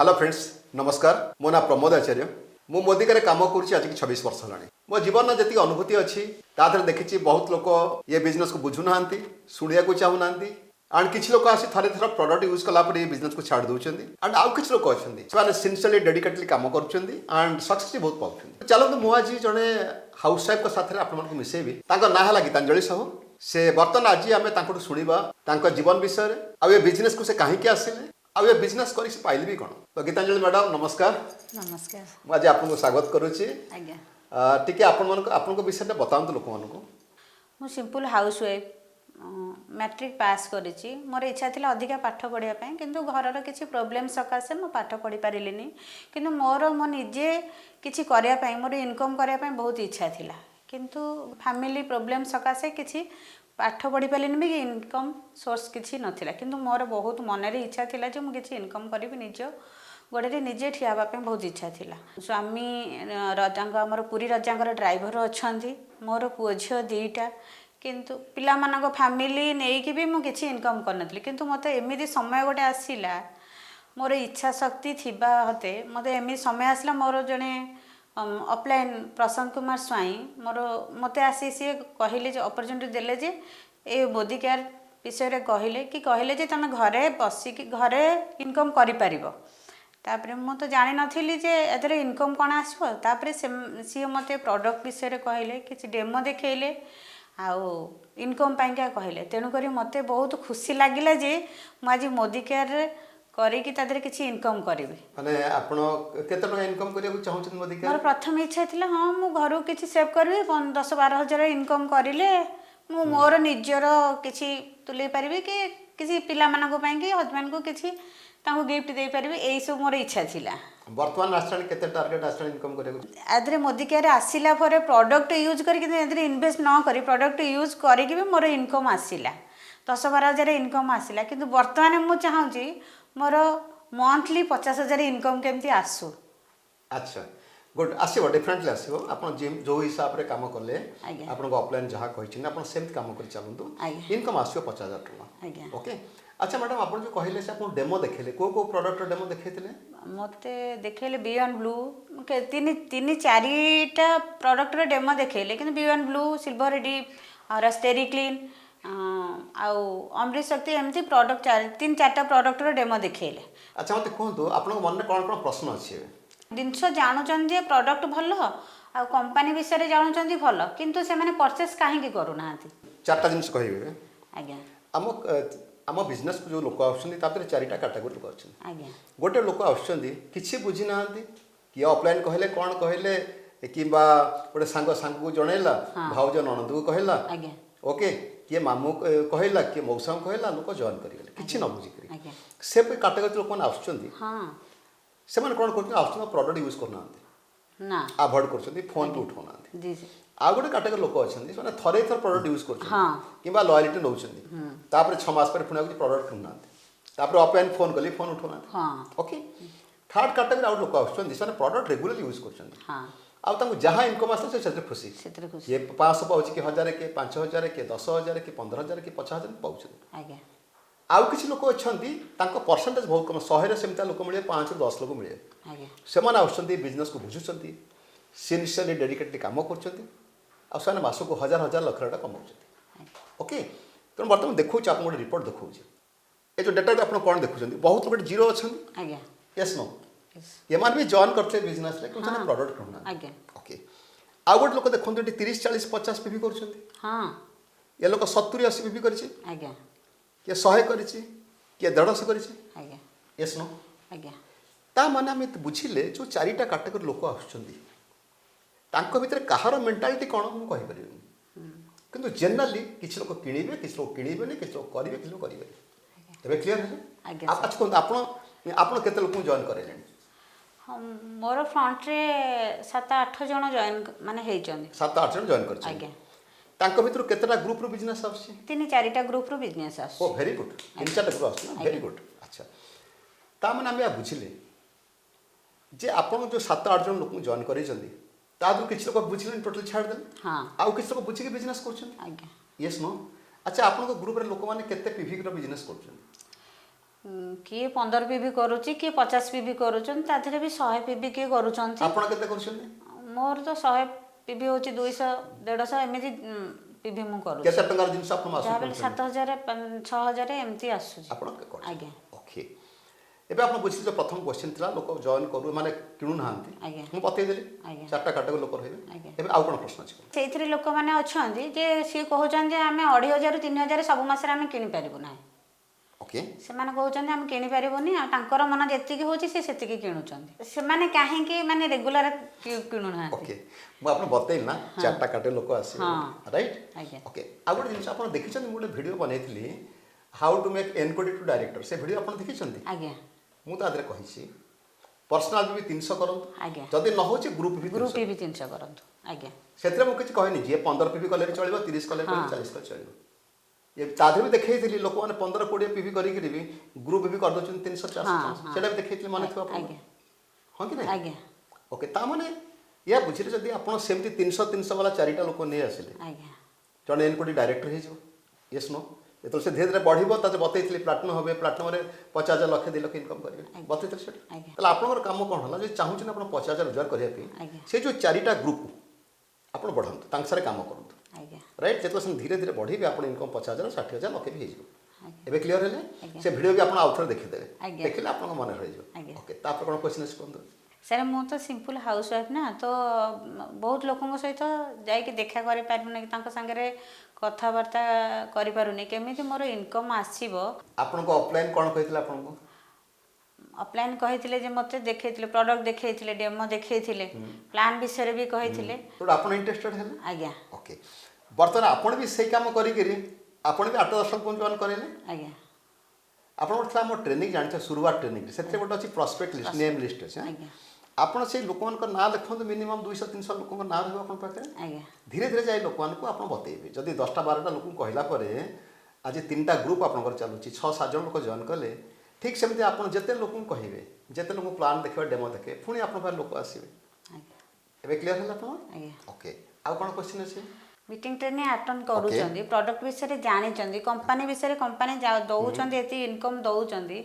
Hello friends नमस्कार मो ना प्रमोद आचार्य मु मोदिका काम कर आज 26 वर्ष है मो जीवन जी अनुभूति अच्छी तादर देखी बहुत लोग ये बिजनेस को बुझुना शुणा को चाहूना एंड किसी लोग आसी थे थर प्रोडक्ट यूज कलापर ये बिजनेस को छाड़ दूसरी एंड आउ किसी लोग अच्छा सिंसियरली डेडिकेटली काम कर सक्सेस बहुत पाँच चलते मुझे जड़े हाउस वाइफ साथ आपको मिसेबी ना है गीतांजलि साहू से बर्तमान आज आम शुणा जीवन विषय आ बिजनेस को से कहीं आसिले आ ये बिजनेस कर पाइल भी कौन तो गीतांजलि मैडम नमस्कार। नमस्कार मुझे आपको स्वागत करुच्ची टी आपण विषय बताऊँ लोक मानक मु simple housewife matric pass करिछि मोर इच्छा थिला अधिका पाठ पढ़िया पय किंतु घरर किछि प्रॉब्लम सकासे मो पाठ पढ़ी पारिलिनी किंतु मोर मो निजे किछि करिया पय मोर इनकम करिया पय बहुत इच्छा थिला किंतु फैमिली प्रॉब्लम सकासे किछि पाठ पढ़ी पारिलिनी भी इनकम सोर्स किछि नथिला किंतु मोर बहुत मनरे इच्छा थिला जे मु किछि इनकम करिवि निज गोड़े निजे ठिया पय बहुत इच्छा थिला स्वामी रजांग हमर पूरी रजांगर ड्राइवर अछंती मोर पुओ झियो दीटा किंतु पिला मानक फैमिली नेकी भी मु किछि इनकम करनथली किंतु मते एमिदी समय गोटे आसीला मोर इच्छा शक्ति थिबा हते मते एमि समय आसला मोर जने ऑफलाइन प्रशांत कुमार स्वाई मोर मते आसी सी कहले जे अपॉर्चुनिटी देले जे ए मोदी केयर विषय रे कहले जे तमे घरे बसी कि घरे इनकम करि परिबो तापरे मु तो जानि नथिली जे एतरे इनकम कोन आसबो तापरे सी मते प्रोडक्ट विषय रे कहले किछि डेमो देखेले आउ इनकम पाइका कहले तेणुक मते बहुत खुशी लगिला जे मु आज मोदी केयर करिकी तादर किछि इनकम करिवि माने आपण केते टका इनकम करिया को चाहउछन मोदी केयर मोर प्रथम इच्छा थिला हां मु घरु किछि सेव करबि 10-12 हजार इनकम करिले मु मोर निजर किछि तुलै परिबि कि किछि पिला मानको पय कि हस्बैंड को किछि ताको गिफ्ट दे परिबि एई सब मोर इच्छा थिला। वर्तमान आस्टन केते टारगेट आस्टन इनकम करिया को आदरे मोदी केयर आसिला परे प्रोडक्ट यूज करी कि आदरे इन्वेस्ट न करी प्रोडक्ट यूज करी कि मोर इनकम आसिला 10-12 हजार इनकम आसिला किंतु वर्तमान मु चाहूची मोर मंथली 50 हजार इनकम केमती आसु। अच्छा गुड आसीबो डिफरेंटली आसीबो आपण जो हिसाब रे काम करले आपण ऑफलाइन जहा कहिछिन आपण सेम काम कर चलंतु इनकम आसीबो 50,000 टका ओके। अच्छा मैडम आपण जो कहले से आपण डेमो देखेले को प्रोडक्ट डेमो देखेतिले मते देखेले बियॉन्ड ब्लू के तीन चारिटा प्रोडक्ट रे डेमो देखेले किंतु बियॉन्ड ब्लू सिल्वर डीप और स्टेरी क्लीन आउ अमृत शक्ति एमती प्रोडक्ट 3-4टा प्रोडक्ट रे डेमो देखेले। अच्छा मते कहंतु आपण मन में कोन प्रश्न अछि जिनस जानुचन जे प्रोडक्ट भल आ कंपनी विषय जानुचन भल किंतु से माने परचेस काहे की करू नाहंती 4टा जिंस कहिबे आज्ञा आम बिजनेस को जो लोक आसर 4टा कैटेगोरी लोक अच्छा गोटे लोक आसी बुझी ना किए ऑफलाइन कहले कौन कहले कि गोटे सांग को जनइला भाउज नणंद को कहला ओके किए मामू कहला किए मौसा कहला लोक जॉइन करेंगे किसी न बुझिक से कैटेगोरी लोक मैंने आसुँच कौन कर प्रोडक्ट यूज करना आभोड कर फोन पे उठाना आ गोटे कैटेगोरी लोक अच्छा थे थर प्रोडक्ट यूज कर लॉयल्टी नौ 6 मास पर पुणी प्रोडक्ट किणुना ऑफलाइन फोन कली फोन उठाना ओके। थर्ड कैटेगोरी आउट लोक आसुँच प्रोडक्ट रेगुलर यूज कर जहाँ इनकम आस खुशी ये 500 पाँच कि 1000 के 5000 के 10,000 कि 15,000 कि 50,000 पाँच आउ किसी लोक अच्छा परसेंटेज बहुत कम 100 सेमता लोक मिले 5-10 लोक मिले से बिजनेस को बुझुंट सिंसियरली डेडिकेटली काम कर मास को 1000 लाख टाका कमाऊँ ओके। तेणु बर्तमान देखो आप गोटे रिपोर्ट देखा ये जो डेटा आप कौन देखुं बहुत लोग जीरो अच्छा यस नो ये भी जॉइन करते बिजनेस प्रोडक्ट किणुना ओके। आउ गोटे लोक देखो 30-40-50 पीवी कर ये लोक 70-80 पीवी कर किए 100 कर किए 150 कर यस नो ता माने आम बुझिले जो 4टा कैटेगोरी लोक आसुँच कहार मेंटालिटी कौन मुझे कहीपर किंतु जनरली किसी लोग किणवे किसी लोग किणवे किसी लोग करेंगे किसी लोग करेंगे क्लीयर है आप केते लोक जॉइन करेले मोर फ्रंट रे 7-8 जन जॉइन माने हेइचंदी 7-8 जन जॉइन करछ आज्ञा तांको भितर केतेटा ग्रुप रो बिजनेस आछि 3-4टा ग्रुप रो बिजनेस आछि ओ वेरी गुड 3-4टा ग्रुप आछि वेरी गुड। अच्छा ता माने हम बुझिले जे आपण जो 7-8 जन लोक जॉइन करेचंदी तादु किसी लोग बुझिले टोटल छाड़ देले आउ किसी लोग बुझिके बिजनेस करछन यस नो। अच्छा आपण ग्रुप रे लोक माने केते पीवी रो बिजनेस करछन किए 15 पीवी करुच्ची किए 50 पीवी करुछन ता देहरे भी 100 पीवी किए करुछन ଆପଣ କେତେ କରୁଛନ୍ତି मोर तो 100 पीवी होची 200 150 एमिति पीवी मु करू କେତେ ଟଙ୍କାର ଜିନିଷ ଆପଣ ମାସକୁ ଯାହା ବେଲେ କରୁଛନ୍ତି 7000 6000 एमती आसुची ଆପଣ କରୁଛନ୍ତି आज्ञा ଓକେ ଏବେ ଆପଣ ବୁଝିଲେ ଯେ ପ୍ରଥମ କ୍ୱେଶ୍ଚିନ୍ ଥିଲା ଲୋକ ଜଏନ୍ କରୁ ମାନେ କିଣୁନାହାନ୍ତି ଆଜ୍ଞା। ମୁଁ ବତେଇଦେଲି ଆଜ୍ଞା। 4ଟା କାଟାଗୋରୀ ଲୋକ ରହିବେ ଆଜ୍ଞା। ଏବେ ଆଉ କ'ଣ ପ୍ରଶ୍ନ ଅଛି ସେଇଥିରେ ଲୋକମାନେ ଅଛନ୍ତି ଯେ ସିଏ କହୁଛନ୍ତି ଯେ ଆମେ 2500 ରୁ 3000 ସବୁ ମାସରେ ଆମେ କିଣି ପାରିବୁ ନାହିଁ ଓକେ ସେମାନେ କହୁଛନ୍ତି ଆମେ କିଣି ପାରିବୁନି ଆଉ ତାଙ୍କର ମନ ଯେତିକି ହଉଛି ସେ ସେତିକି କିଣୁଛନ୍ତି ସେମାନେ କାହିଁକି ମାନେ ରେଗୁଲାର କିଣୁନାହାନ୍ତି ଓକେ ମୁଁ ଆପଣ ବତେଇଲି ନା 4ଟା କାଟାଗୋରୀ ଲୋକ ଆସିବେ ରାଇଟ୍ ଆଜ୍ଞା। ଓକେ ଆଉ ଗୋଟେ ଜିନିଷ ଆପଣ ଦେଖିଛନ୍ତି ମୁଁ ଗୋଟେ ଭିଡ଼ିଓ ବନେଇଥିଲି ହାଉ ଟୁ ମେକ୍ ଏନକୋଡି ଟୁ ଡାଇରେକ୍ଟର ସେ ଭିଡ଼ିଓ ଆପଣ ଦେଖିଛନ୍ତି ଆଜ୍ଞା ମୁଁ ତା ଦେହରେ କହିଛି ପର୍ସନାଲ ବି 300 କରନ୍ତୁ ଆଜ୍ଞା ଯଦି ନ ହେଉଛି ଗ୍ରୁପ ବି ଗ୍ରୁପ 300 ବି 300 କରନ୍ତୁ ଆଜ୍ଞା ସେଥିରେ ମୁଁ କିଛି କହିନି ଯିଏ 15 ପିଭି କଲେ ବି ଚଳିବ 30 କଲେ ବି 40 କଲେ ଚଳିବ ତା ଦେହରେ ବି ଦେଖେଇଥିଲି ଲୋକମାନେ 15-20 ପିଭି କରିକିରି ବି ଗ୍ରୁପ ବି କରିଦେଉଛନ୍ତି 300-400 ସେଇଟା ବି ଦେଖେଇଥିଲି ମନେ ଥିବ ଆପଣ ହଁ କି ନାହିଁ ଆଜ୍ଞା ଓକେ ତା ମାନେ ଏହା ବୁଝିଲେ ଯଦି ଆପଣ ସେମିତି 300 ବାଲା 4ଟା ଲୋକ ନେଇ ଆସିଲେ ଆଜ୍ଞା ଜଣେ ଏନକୋଡି ଡାଇରେକ୍ଟର ହେଇଯିବ ୟେସ୍ नो ଯେତେବେଳେ ସେ ଧୀରେ ଧୀରେ ବଢ଼ିବ ତାতে ବତେଇଥିଲି ପ୍ଲାଟିନମ୍ হবে ପ୍ଲାଟିନମ୍ରେ 50,000 ଲକ୍ଷ 2 ଲକ୍ଷ ଇନକମ୍ କରିବେ ବତେଇଥିଲି ସେଠି ଆଜ୍ଞା। ତାହେଲେ ଆପଣଙ୍କର କାମ କ'ଣ ହେଲା ଯଦି ଚାହୁଁଛନ୍ତି ଆପଣ 50,000 ରୋଜଗାର କରିବା ପାଇଁ ଆଜ୍ଞା। ସେ ଯେଉଁ 4ଟା ଗ୍ରୁପ ଆପଣ ବଢ଼ାନ୍ତୁ ତାଙ୍କ ସାଙ୍ଗରେ କାମ କରନ୍ତୁ ଆଜ୍ଞା ରାଇଟ୍ ଯେତେବେଳେ ସେ ଧୀରେ ଧୀରେ ବଢ଼ିବେ ଆପଣ ଇନକମ୍ 50,000 60,000 ଲକ୍ଷେ ବି ହେଇଯିବ ଆଜ୍ଞା। ଏବେ କ୍ଲିୟର ହେଲେ ଆଜ୍ଞା। ସେ ଭିଡ଼ିଓ ବି ଆପଣ ଆଉଥରେ ଦେଖିଦେବେ ଆଜ୍ଞା। ଦେଖିଲେ ଆପଣଙ୍କ ମନେ ରହିଯିବ ଆଜ୍ଞା। ଓକେ ତାପରେ କ'ଣ କ୍ୱେଶ୍ଚନ୍ ଅଛି କୁହନ୍ତୁ ସାର୍ ମୁଁ ତ ସିମ୍ପଲ ହାଉସ ୱାଇଫ୍ ନା ତ ବହୁତ ଲୋକଙ୍କ ସହିତ ଯାଇକି ଦେଖା କରିପାରୁନି ତାଙ୍କ ସାଙ୍ଗରେ କଥାବାର୍ତ୍ତା କରିପାରୁନି କେମିତି ମୋର ଇନକମ୍ ଆସିବ ଆପଣଙ୍କୁ ଅଫଲାଇନ୍ କ'ଣ କହିଥିଲେ ଆପଣଙ୍କୁ ଅଫଲାଇନ୍ କହିଥିଲେ ଯେ ମୋତେ ଦେଖେଇଥିଲେ ପ୍ରଡକ୍ଟ ଦେଖେଇଥିଲେ ଡେମୋ ଦେଖେଇଥିଲେ ପ୍ଲାନ୍ ବିଷୟରେ ବି କହିଥିଲେ ତ ଆପଣ ଇଣ୍ଟରେଷ୍ଟେଡ୍ ହେଲେ ଆଜ୍ଞା ଓକେ ବର୍ତ୍ତମାନ ଆପଣ ବି ସେଇ କାମ କରିକିରି ଆପଣ ବି 8-10 ଲୋକଙ୍କୁ ଜଏନ୍ କରେଇଲେ ଆଜ୍ଞା ଆପଣ ଗୋଟେ ଥିଲା ଆମ ଟ୍ରେନିଂ ଜାଣିଛ ସୁରୁବାର ଟ୍ରେନିଂ ସେଥିରେ ଗୋଟେ ଅଛି ପ୍ରସ୍ପେକ୍ଟ ଲିଷ୍ଟ ନେମ୍ ଲିଷ୍ଟ ଅଛି ଆଜ୍ଞା ଆପଣ ସେଇ ଲୋକମାନଙ୍କ ନାଁ ଲେଖନ୍ତୁ ମିନିମମ୍ 200-300 ଲୋକଙ୍କ ନାଁ ରହିବ ଆପଣଙ୍କ ପାଖରେ ଆଜ୍ଞା ଧୀରେ ଧୀରେ ଯାଇ ଲୋକମାନଙ୍କୁ ଆପଣ ବତେଇବେ ଯଦି 10ଟା-12ଟା ଲୋକଙ୍କୁ କହିଲା ପରେ ଆଜି 3ଟା ଗ୍ରୁପ୍ ଆପଣଙ୍କର ଚାଲୁଛି 6-7 ଜଣ ଲୋକ ଜଏନ୍ କଲେ ଠିକ୍ ସେମିତି ଆପଣ ଯେତେ ଲୋକଙ୍କୁ କହିବେ ଯେତେ ଲୋକଙ୍କୁ ପ୍ଲାନ୍ ଦେଖିବେ ଡେମୋ ଦେଖିବେ ପୁଣି ଆପଣଙ୍କ ପାଖରେ ଲୋକ ଆସିବେ ଆଜ୍ଞା ଏବେ କ୍ଲିୟର ହେଲା ଆପଣ ଆଜ୍ଞା ଓକେ ଆଉ କ'ଣ କ୍ୱେଶ୍ଚିନ୍ ଅଛି ମିଟିଂ ଟ୍ରେନିଂ ଆଟେଣ୍ଡ କରୁଛନ୍ତି ପ୍ରଡକ୍ଟ ବିଷୟରେ ଜାଣିଛନ୍ତି କମ୍ପାନୀ ବିଷୟରେ କମ୍ପାନୀ ଦଉଛନ୍ତି ଏତେ ଇନକମ୍ ଦଉଛନ୍ତି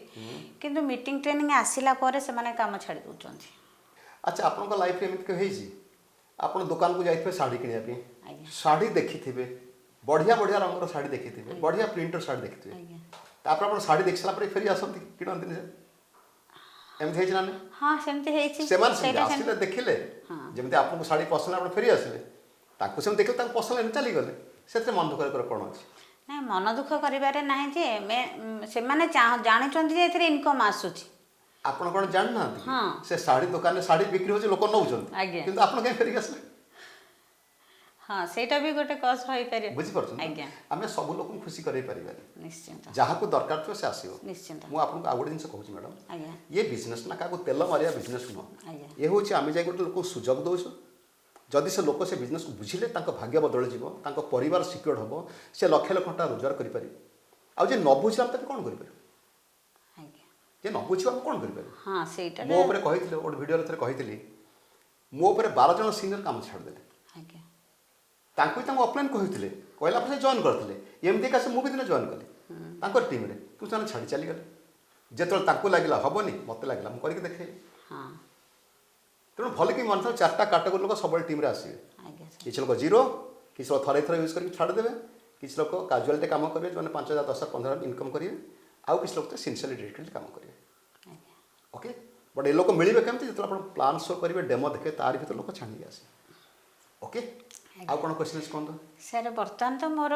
କିନ୍ତୁ ମିଟିଂ ଟ୍ରେନିଂ ଆସିଲା ପରେ ସେମାନେ କାମ ଛାଡ଼ି ଦଉଛନ୍ତି ଆଚ୍ଛା ଆପଣଙ୍କ ଲାଇଫରେ ଏମିତି କେବେ ହେଇଛି ଆପଣ ଦୋକାନକୁ ଯାଇଥିବେ ଶାଢ଼ୀ କିଣିବା ପାଇଁ ଆଜ୍ଞା ଶାଢ଼ୀ ଦେଖିଥିବେ ବଢ଼ିଆ ବଢ଼ିଆ ରଙ୍ଗର ଶାଢ଼ୀ ଦେଖିଥିବେ ବଢ଼ିଆ ପ୍ରିଣ୍ଟର ଶାଢ଼ୀ ଦେଖିଥିବେ ଆଜ୍ଞା ତାପରେ ଆପଣ ଶାଢ଼ୀ ଦେଖି ସାରିଲା ପରେ ଫେରି ଆସନ୍ତି କିଣନ୍ତିନି ସେ ଏମିତି ହେଇଛି ନା ନାହିଁ ହଁ ସେମିତି ହେଇଛି ସେମାନେ ସେମିତି ସେଇଟା ଆସିଲେ ଦେଖିଲେ ଯେମିତି ଆପଣଙ୍କୁ ଶାଢ଼ୀ ପସନ୍ଦ ଆପଣ ଫେରି ଆସିଲେ ତାଙ୍କୁ ସେମିତି ଦେଖିଲେ ତାଙ୍କୁ ପସନ୍ଦ ଏମିତି ଚାଲିଗଲେ ସେଥିରେ ମନ ଦୁଃଖ କରିବାର କ'ଣ ଅଛି ନାଇଁ ମନ ଦୁଃଖ କରିବାରେ ନାହିଁ ଯେ ସେମାନେ ଜାଣିଛନ୍ତି ଯେ ଏଥିରେ ଇନକମ୍ ଆସୁଛି ଆପଣ କ'ଣ ଜାଣିନାହାନ୍ତି ହଁ। ସେ ଶାଢ଼ୀ ଦୋକାନରେ ଶାଢ଼ୀ ବିକ୍ରି ହେଉଛି ଲୋକ ନେଉଛନ୍ତି ଆଜ୍ଞା। କିନ୍ତୁ ଆପଣ କାହିଁ ଫେରିକି ଆସିଲେ ହଁ ସେଇଟା ବି ଗୋଟେ କଷ୍ଟ ହୋଇପାରିବ ବୁଝିପାରୁଛନ୍ତି ଆଜ୍ଞା ଆମେ ସବୁ ଲୋକଙ୍କୁ ଖୁସି କରାଇ ପାରିବାନି ନିଶ୍ଚିନ୍ତ ଯାହାକୁ ଦରକାର ଥିବ ସେ ଆସିବ ନିଶ୍ଚିନ୍ତ ମୁଁ ଆପଣଙ୍କୁ ଆଉ ଗୋଟେ ଜିନିଷ କହୁଛି ମ୍ୟାଡ଼ାମ ଆଜ୍ଞା ଇଏ ବିଜନେସ୍ ନା କାହାକୁ ତେଲ ମାରିବା ବିଜନେସ୍ ନୁହଁ ଆଜ୍ଞା ଇଏ ହେଉଛି ଆମେ ଯାଇ ଗୋଟେ ଲୋକକୁ ସୁଯୋଗ ଦେଉଛୁ ଯଦି ସେ ଲୋକ ସେ ବିଜନେସ୍କୁ ବୁଝିଲେ ତାଙ୍କ ଭାଗ୍ୟ ବଦଳିଯିବ ତାଙ୍କ ପରିବାର ସିକ୍ୟୁର୍ଡ ହେବ ସେ ଲକ୍ଷ ଲକ୍ଷ ଟଙ୍କା ରୋଜଗାର କରିପାରିବେ ଆଉ ଯେ ନ ବୁଝିଲା ଆମେ ତାକୁ କ'ଣ କରିପାରିବୁ ଆଜ୍ଞା ଯେ ନ ବୁଝିବ ଆମେ କ'ଣ କରିପାରିବୁ ହଁ ସେଇଟା ମୋ ଉପରେ କହିଥିଲେ ଗୋଟେ ଭିଡ଼ିଓରେ ଥରେ କହିଥିଲି ମୋ ଉପରେ 12 ଜଣ ସିନିୟର କାମ ଛାଡ଼ିଦେଲେ ଆଜ୍ଞା ତାଙ୍କୁ ବି ତାଙ୍କୁ ଅଫଲାଇନ୍ କହିଥିଲେ କହିଲା ପରେ ସେ ଜଏନ୍ କରିଥିଲେ ଏମିତି ଏକା ସେ ମୁଁ ବି ଦିନେ ଜଏନ୍ କଲି ତାଙ୍କର ଟିମ୍ରେ କିନ୍ତୁ ସେମାନେ ଛାଡ଼ି ଚାଲିଗଲେ ଯେତେବେଳେ ତାଙ୍କୁ ଲାଗିଲା ହେବନି ମୋତେ ଲାଗିଲା ମୁଁ କରିକି ଦେଖେଇଲି ହଁ ତେଣୁ ଭଲ କି ମନେ ଥାଉ 4ଟା କାଟାଗୋରୀ ଲୋକ ସବୁବେଳେ ଟିମ୍ରେ ଆସିବେ ଆଜ୍ଞା ସାର୍ କିଛି ଲୋକ ଜିରୋ କିଛି ଲୋକ ଥରେ ଥରେ ୟୁଜ୍ କରିକି ଛାଡ଼ିଦେବେ କିଛି ଲୋକ କାଜୁଆଲିଟି କାମ କରିବେ ଯେଉଁମାନେ 5,000 10,000 15,000 ଇନକମ୍ କରିବେ ଆଉ କିଛି ଲୋକ ତ ସିନ୍ସିୟରଲି ଡେଡିକେଟଲି କାମ କରିବେ ଆଜ୍ଞା ଓକେ ବଟ୍ ଏ ଲୋକ ମିଳିବେ କେମିତି ଯେତେବେଳେ ଆପଣ ପ୍ଲାନ୍ ଶୋ କରିବେ ଡେମୋ ଦେଖିବେ ତାରି ଭିତରେ ଲୋକ ଛାଣିକି ଆସିବେ ଓକେ ଆଉ କ'ଣ କ୍ୱେଶ୍ଚନ୍ ଅଛି କୁହନ୍ତୁ ସାର୍ ବର୍ତ୍ତମାନ ତ ମୋର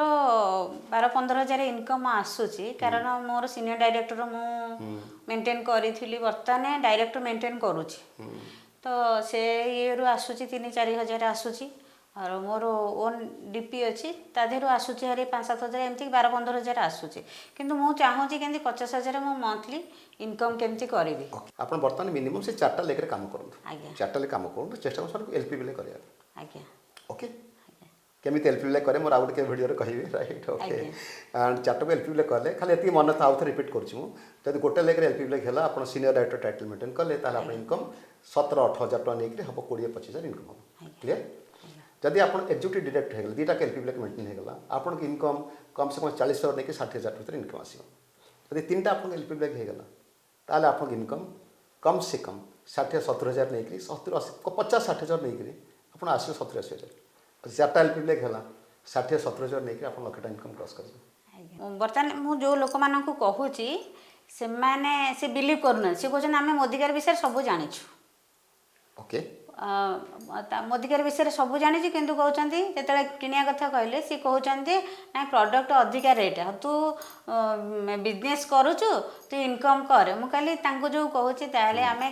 12-15 ହଜାର ଇନକମ୍ ଆସୁଛି କାରଣ ମୋର ସିନିୟର ଡାଇରେକ୍ଟର ମୁଁ ମେଣ୍ଟେନ୍ କରିଥିଲି ବର୍ତ୍ତମାନ ଡାଇରେକ୍ଟର ମେଣ୍ଟେନ୍ କରୁଛି ତ ସେ ଇଏରୁ ଆସୁଛି 3-4 ହଜାର ଆସୁଛି ଆଉ ମୋର ଓନ୍ ଡିପି ଅଛି ତା ଦେହରୁ ଆସୁଛି ହାରି 5-7 ହଜାର ଏମିତି 12-15 ହଜାର ଆସୁଛି କିନ୍ତୁ ମୁଁ ଚାହୁଁଛି କେମିତି 50,000 ମୁଁ ମନ୍ଥଲି ଇନକମ୍ କେମିତି କରିବି ଆପଣ ବର୍ତ୍ତମାନ ମିନିମମ୍ ସେ 4ଟା ଲେଖରେ କାମ କରନ୍ତୁ ଆଜ୍ଞା 4ଟା ଲେଖେ କାମ କରନ୍ତୁ ଚେଷ୍ଟା କରନ୍ତୁ ଏଲ୍ପିବିଲେ କରିବା ଆଜ୍ଞା ଓକେ କେମିତି ଏଲ୍ପିବିଲେ କରେ ମୋର ଆଉ ଗୋଟେ ଭିଡ଼ିଓରେ କହିବି ରାଇଟ୍ ଓକେ ଆଣ୍ଡ 4ଟାକୁ ଏଲ୍ପିବିଲେ କଲେ ଖାଲି ଏତିକି ମନେ ଥାଉ ଥରେ ରିପିଟ୍ କରୁଛି ମୁଁ ଯଦି ଗୋଟେ ଲେଖରେ ଏଲ୍ପିବିଲେ ହେଲା ଆପଣ ସିନିୟର ଡାଇରେକ୍ଟର ଟାଇଟଲ୍ ମେଣ୍ଟେନ୍ କଲେ ତାହେଲେ ଆପଣ ଇନକମ୍ 17-18 ହଜାର ଟଙ୍କା ନେଇକି ହେବ 20-25 ହଜାର ଇନକମ୍ ହେବ କ୍ଲିୟର ଯଦି ଆପଣ ଏକ୍ଜିକ୍ୟୁଟିଭ୍ ଡିରେକ୍ଟର ହେଇଗଲେ 2ଟା ଏଲ୍ପିବିଲେ ମେଣ୍ଟେନ୍ ହେଇଗଲା ଆପଣଙ୍କ ଇନକମ୍ କମ୍ ସେ କମ୍ 40,000 ନେଇକି 60,000 ଭିତରେ ଇନକମ୍ ଆସିବ ଯଦି ତିନିଟା ଆପଣଙ୍କ ଏଲ୍ ପି ବ୍ୟାଗ୍ ହେଇଗଲା ତାହେଲେ ଆପଣଙ୍କ ଇନକମ୍ କମ୍ ସେ କମ୍ 60-70 ନେଇକରି 50-60 ନେଇକରି ଆପଣ ଆସିବେ 70-80 ଚାରିଟା ଏଲ୍ ପି ବ୍ୟାଗ୍ ହେଲା 60-70 ନେଇକରି ଆପଣ ଲକ୍ଷେ ଟଙ୍କା ଇନକମ୍ କ୍ରସ୍ କରିବେ। ବର୍ତ୍ତମାନ ମୁଁ ଯେଉଁ ଲୋକମାନଙ୍କୁ କହୁଛି ସେମାନେ ସେ ବିଲିଭ୍ କରୁନାହାନ୍ତି। ସେ କହୁଛନ୍ତି ଆମେ ମୋଦିକାର ବିଷୟରେ ସବୁ ଜାଣିଛୁ। ଓକେ ମୋଦିକାର ବିଷୟରେ ସବୁ ଜାଣିଛୁ କିନ୍ତୁ କହୁଛନ୍ତି ଯେତେବେଳେ କିଣିବା କଥା କହିଲେ ସିଏ କହୁଛନ୍ତି ନାଇଁ ପ୍ରଡ଼କ୍ଟ ଅଧିକା ରେଟ୍ ତୁ ବିଜନେସ୍ କରୁଛୁ ତୁ ଇନକମ୍ କରେ। ମୁଁ କହିଲି ତାଙ୍କୁ ଯେଉଁ କହୁଛି ତାହେଲେ ଆମେ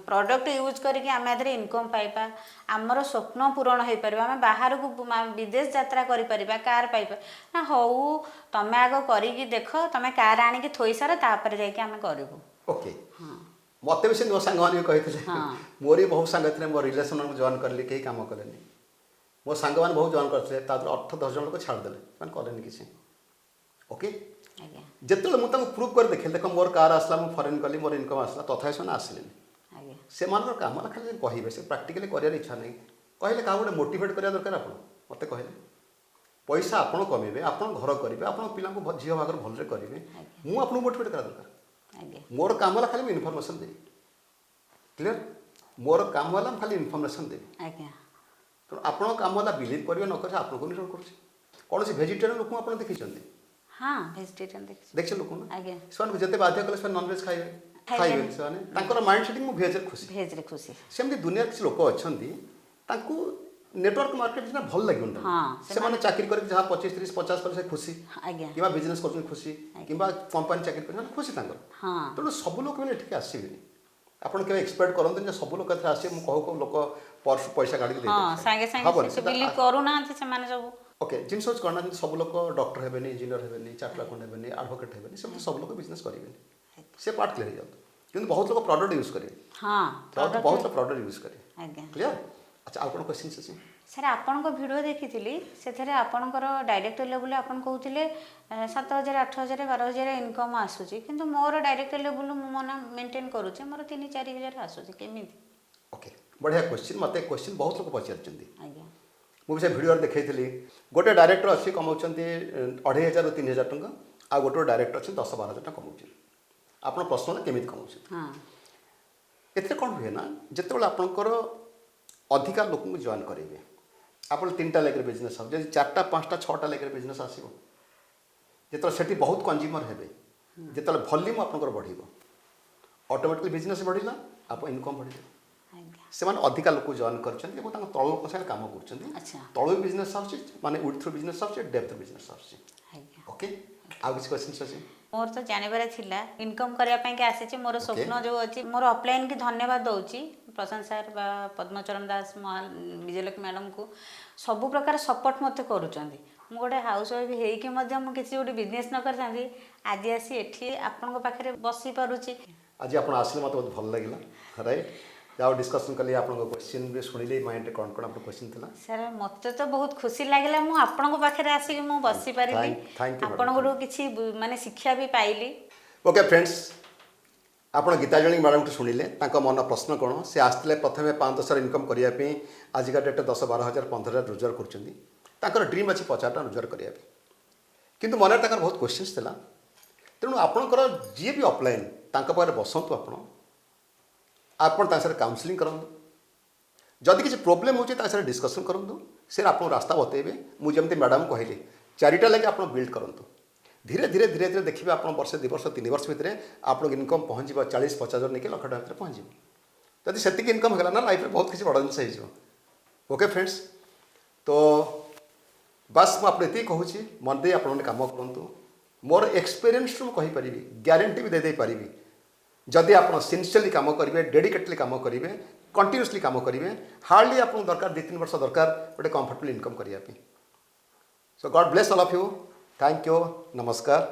ପ୍ରଡ଼କ୍ଟ ୟୁଜ୍ କରିକି ଆମେ ଏଥିରେ ଇନକମ୍ ପାଇବା, ଆମର ସ୍ୱପ୍ନ ପୂରଣ ହୋଇପାରିବ, ଆମେ ବାହାରକୁ ବିଦେଶ ଯାତ୍ରା କରିପାରିବା, କାର୍ ପାଇପାରିବା। ନା ହଉ ତମେ ଆଗ କରିକି ଦେଖ, ତମେ କାର୍ ଆଣିକି ଥୋଇସାର ତାପରେ ଯାଇକି ଆମେ କରିବୁ। ଓକେ ମତେ ବି ସେ ମୋ ସାଙ୍ଗମାନେ କହିଥିଲେ ମୋର ବି ବହୁତ ସାଙ୍ଗ ଥିଲେ ମୋ ରିଲେସନ୍ ଜଏନ୍ କରିଲି କେହି କାମ କଲେନି। ମୋ ସାଙ୍ଗମାନେ ବହୁତ ଜଏନ୍ କରିଥିଲେ ତା ଦେହରେ 8-10 ଜଣ ଲୋକ ଛାଡ଼ିଦେଲେ ସେମାନେ କଲେନି କିଛି। ଓକେ ଯେତେବେଳେ ମୁଁ ତାଙ୍କୁ ପ୍ରୁଭ୍ କରି ଦେଖିଲି ଦେଖ ମୋର କାର୍ ଆସିଲା ମୁଁ ଫରେନ୍ କଲି ମୋର ଇନକମ୍ ଆସିଲା ତଥାପି ସେମାନେ ଆସିଲେନି। ସେମାନଙ୍କର କାମ ହେଲା ଖାଲି କହିବେ ସେ ପ୍ରାକ୍ଟିକାଲି କରିବାର ଇଚ୍ଛା ନାହିଁ। କହିଲେ କାହାକୁ ଗୋଟେ ମୋଟିଭେଟ୍ କରିବା ଦରକାର ଆପଣ ମୋତେ କହିଲେ ପଇସା ଆପଣ କମେଇବେ ଆପଣ ଘର କରିବେ ଆପଣ ପିଲାଙ୍କୁ ଝିଅ ଭାଗରେ ଭଲରେ କରିବେ ମୁଁ ଆପଣଙ୍କୁ ମୋଟିଭେଟ୍ କରିବା ଦରକାର। ମୋର କାମ ହେଲା ଖାଲି ମୁଁ ଇନଫର୍ମେସନ୍ ଦେବି। କ୍ଲିୟର ମୋର କାମ ହେଲା ମୁଁ ଖାଲି ଇନଫର୍ମେସନ୍ ଦେବି। ତେଣୁ ଆପଣଙ୍କ କାମ ହେଲା ବିଲିଭ୍ କରିବେ ନ କରିବେ ଆପଣଙ୍କୁ ନିର୍ଭର କରୁଛି। କୌଣସି ଭେଜିଟେରିଆନ୍ ଲୋକ ଆପଣ ଦେଖିଛନ୍ତି? ଦେଖିଛ ଲୋକ ନା ସେମାନଙ୍କୁ ଯେତେ ବାଧ୍ୟ କଲେ ସେମାନେ ନନଭେଜ୍ ଖାଇବେନି ସେମାନେ ତାଙ୍କର ମାଇଣ୍ଡ ସେଟିଂ ମୁଁ ଭେଜ୍ରେ ଖୁସି। ସେମିତି ଦୁନିଆରେ କିଛି ଲୋକ ଅଛନ୍ତି ତାଙ୍କୁ ନେଟୱାର୍କ ମାର୍କେଟ ସିନା ଭଲ ଲାଗିବନି ସେମାନେ ଚାକିରି କରିକି ଯାହା 25-30-50% ଖୁସି କିମ୍ବା ବିଜନେସ୍ କରୁଛନ୍ତି ଖୁସି କିମ୍ବା କମ୍ପାନୀ ଚାକିରି କରୁଛନ୍ତି ଖୁସି ତାଙ୍କର। ତେଣୁ ସବୁ ଲୋକ ମାନେ ଏଠିକି ଆସିବେନି। ଆପଣ କେବେ ଏକ୍ସପେକ୍ଟ କରନ୍ତୁନି ଯେ ସବୁ ଲୋକ ଏଥିରେ ଆସିବେ ମୁଁ କହୁ ଲୋକ ପର୍ସ ପଇସା କାଢ଼ିକି ଦେଇଦେବେ। ଓକେ ଜିନିଷ ହେଉଛି କ'ଣ ନା ସବୁ ଲୋକ ଡକ୍ଟର ହେବେନି, ଇଞ୍ଜିନିୟର ହେବେନି, ଚାର୍ଟାର୍ଡ ଆକାଉଣ୍ଟ ହେବେନି, ଆଡଭୋକେଟ୍ ହେବେନି, ସେମିତି ସବୁ ଲୋକ ବିଜନେସ୍ କରିବେନି। ସେ ପାର୍ଟ କ୍ଲିୟର ହେଇଯାନ୍ତୁ। କିନ୍ତୁ ବହୁତ ଲୋକ ପ୍ରଡକ୍ଟ ୟୁଜ୍ କରିବେ। ବହୁତ ଲୋକ ପ୍ରଡକ୍ଟ ୟୁଜ୍ କରିବେ। କ୍ଲିୟର? ଆଚ୍ଛା ଆଉ କ'ଣ କ୍ୱେଶ୍ଚିନ୍ସ ଅଛି? ସାର୍ ଆପଣଙ୍କ ଭିଡ଼ିଓ ଦେଖିଥିଲି ସେଥିରେ ଆପଣଙ୍କର ଡାଇରେକ୍ଟର ଲେବୁଲରେ ଆପଣ କହୁଥିଲେ 7,000, 8,000, 12,000 ଇନକମ୍ ଆସୁଛି କିନ୍ତୁ ମୋର ଡାଇରେକ୍ଟର ଲେବୁଲ ମୁଁ ମନା ମେଣ୍ଟେନ୍ କରୁଛି ମୋର 3-4,000 ଆସୁଛି କେମିତି? ଓକେ ବଢ଼ିଆ କ୍ୱେଶ୍ଚିନ୍ ମୋତେ କ୍ୱେଶ୍ଚିନ୍ ବହୁତ ଲୋକ ପଚାରିଛନ୍ତି। ମୁଁ ବି ସେ ଭିଡ଼ିଓରେ ଦେଖାଇଥିଲି ଗୋଟେ ଡାଇରେକ୍ଟର ଅଛି କମାଉଛନ୍ତି 2,500ରୁ 3,000 ଟଙ୍କା ଆଉ ଗୋଟେ ଡାଇରେକ୍ଟର ଅଛି 10-12,000 ଟଙ୍କା କମାଉଛନ୍ତି। ଆପଣ ପ୍ରଶ୍ନ ହେଲା କେମିତି କମାଉଛନ୍ତି? ଏଥିରେ କ'ଣ ହୁଏ ନା ଯେତେବେଳେ ଆପଣଙ୍କର ଅଧିକା ଲୋକଙ୍କୁ ଜଏନ୍ କରିବେ ଆପଣ 3ଟା ଲେଗ୍ରେ ବିଜନେସ୍ ହେବ ଯଦି 4ଟା 5ଟା 6ଟା ଲେଗ୍ରେ ବିଜନେସ୍ ଆସିବ ଯେତେବେଳେ ସେଠି ବହୁତ କନଜ୍ୟୁମର ହେବେ ଯେତେବେଳେ ଭଲ୍ୟୁମ୍ ଆପଣଙ୍କର ବଢ଼ିବ ଅଟୋମେଟିକାଲି ବିଜନେସ୍ ବଢ଼ିଲା ଆପଣ ଇନକମ୍ ବଢ଼ିବ। ସେମାନେ ଅଧିକା ଲୋକ ଜଏନ୍ କରିଛନ୍ତି ଏବଂ ତାଙ୍କ ତଳ ଲୋକ ସାଙ୍ଗରେ କାମ କରୁଛନ୍ତି। ତଳୁ ବିଜନେସ୍ ଆସୁଛି ମାନେ ୱିଡ୍ ଥ୍ରୁ ବିଜନେସ୍ ଆସୁଛି ଡେପ୍ଥ ବିଜନେସ୍ ଆସୁଛି। ଓକେ ଆଉ କିଛି କ୍ୱେଶ୍ଚିନ୍ସ ଅଛି? ମୋର ତ ଜାଣିବାର ଥିଲା ଇନକମ୍ କରିବା ପାଇଁକି ଆସିଛି ମୋର ସ୍ୱପ୍ନ ଯେଉଁ ଅଛି ମୋର ଅଫଲାଇନ୍ କି ଧନ୍ୟବାଦ ଦେଉଛି ପ୍ରଶାନ୍ତ ସାର୍ ବା ପଦ୍ମଚରଣ ଦାସ ବିଜୟଲକ୍ଷ୍ମୀ ମ୍ୟାଡ଼ାମଙ୍କୁ ସବୁ ପ୍ରକାର ସପୋର୍ଟ ମୋତେ କରୁଛନ୍ତି। ମୁଁ ଗୋଟେ ହାଉସ୍ ୱାଇଫ୍ ହେଇକି ମଧ୍ୟ ମୁଁ କିଛି ଗୋଟେ ବିଜନେସ୍ ନ କରିଥାନ୍ତି ଆଜି ଆସି ଏଠି ଆପଣଙ୍କ ପାଖରେ ବସିପାରୁଛି। ଆଜି ଆପଣ ଆସିଲେ ମୋତେ ବହୁତ ଭଲ ଲାଗିଲା ରାଇଟ୍ ଯାହା ଡିସ୍କସନ୍ କଲି ଆପଣଙ୍କ କ୍ୱେଶ୍ଚିନ୍ ବି ଶୁଣିଲି ମାଇଣ୍ଡରେ କ'ଣ କ'ଣ ଆପଣଙ୍କ କ୍ୱେଶ୍ଚିନ୍ ଥିଲା। ସାର୍ ମୋତେ ତ ବହୁତ ଖୁସି ଲାଗିଲା ମୁଁ ଆପଣଙ୍କ ପାଖରେ ଆସିକି ମୁଁ ବସିପାରିଲି ଆପଣଙ୍କଠୁ କିଛି ମାନେ ଶିକ୍ଷା ବି ପାଇଲି। ଓକେ ଫ୍ରେଣ୍ଡସ୍ ଆପଣ ଗୀତାଞ୍ଜଳି ମ୍ୟାଡ଼ାମଠୁ ଶୁଣିଲେ ତାଙ୍କ ମନ ପ୍ରଶ୍ନ କ'ଣ ସେ ଆସିଥିଲେ ପ୍ରଥମେ 5-10 ଇନକମ୍ କରିବା ପାଇଁ ଆଜିକା ଡେଟ୍ରେ 10-12,000 15,000 ରୋଜଗାର କରୁଛନ୍ତି ତାଙ୍କର ଡ୍ରିମ୍ ଅଛି 50 ଟଙ୍କା ରୋଜଗାର କରିବା ପାଇଁ କିନ୍ତୁ ମନରେ ତାଙ୍କର ବହୁତ କ୍ୱେଶ୍ଚିନ୍ସ ଥିଲା। ତେଣୁ ଆପଣଙ୍କର ଯିଏ ବି ଅଫଲାଇନ୍ ତାଙ୍କ ପାଖରେ ବସନ୍ତୁ ଆପଣ ତାଙ୍କ ସାଙ୍ଗରେ କାଉନସିଲିଂ କରନ୍ତୁ ଯଦି କିଛି ପ୍ରୋବ୍ଲେମ୍ ହେଉଛି ତାଙ୍କ ସାଙ୍ଗରେ ଡିସ୍କସନ୍ କରନ୍ତୁ ସେ ଆପଣଙ୍କୁ ରାସ୍ତା ବତେଇବେ। ମୁଁ ଯେମିତି ମ୍ୟାଡ଼ାମ୍ କହିଲି 4ଟା ଲାଗି ଆପଣ ବିଲ୍ଡ କରନ୍ତୁ ଧୀରେ ଧୀରେ ଦେଖିବେ ଆପଣ ବର୍ଷେ 2 ବର୍ଷ 3 ବର୍ଷ ଭିତରେ ଆପଣଙ୍କ ଇନକମ୍ ପହଞ୍ଚିବ 40-50 ନେଇକି ଲକ୍ଷ ଟଙ୍କା ଭିତରେ ପହଞ୍ଚିବ। ଯଦି ସେତିକି ଇନକମ୍ ହେଇଗଲା ନା ଲାଇଫ୍ରେ ବହୁତ କିଛି ବଡ଼ ଜିନିଷ ହେଇଯିବ। ଓକେ ଫ୍ରେଣ୍ଡସ୍ ତ ବାସ୍ ମୁଁ ଆପଣ ଏତିକି କହୁଛି ମନ ଦେଇ ଆପଣମାନେ କାମ କରନ୍ତୁ। ମୋର ଏକ୍ସପିରିଏନ୍ସରୁ ମୁଁ କହିପାରିବି ଗ୍ୟାରେଣ୍ଟି ବି ଦେଇପାରିବି ଯଦି ଆପଣ ସିନ୍ସିୟରଲି କାମ କରିବେ ଡେଡିକେଟଲି କାମ କରିବେ କଣ୍ଟିନ୍ୟୁଅସଲି କାମ କରିବେ ହାର୍ଡଲି ଆପଣଙ୍କୁ ଦରକାର 2-3 ବର୍ଷ ଦରକାର ଗୋଟେ କମ୍ଫର୍ଟେବଲ୍ ଇନକମ୍ କରିବା ପାଇଁ। So God bless all of you. Thank you. नमस्कार।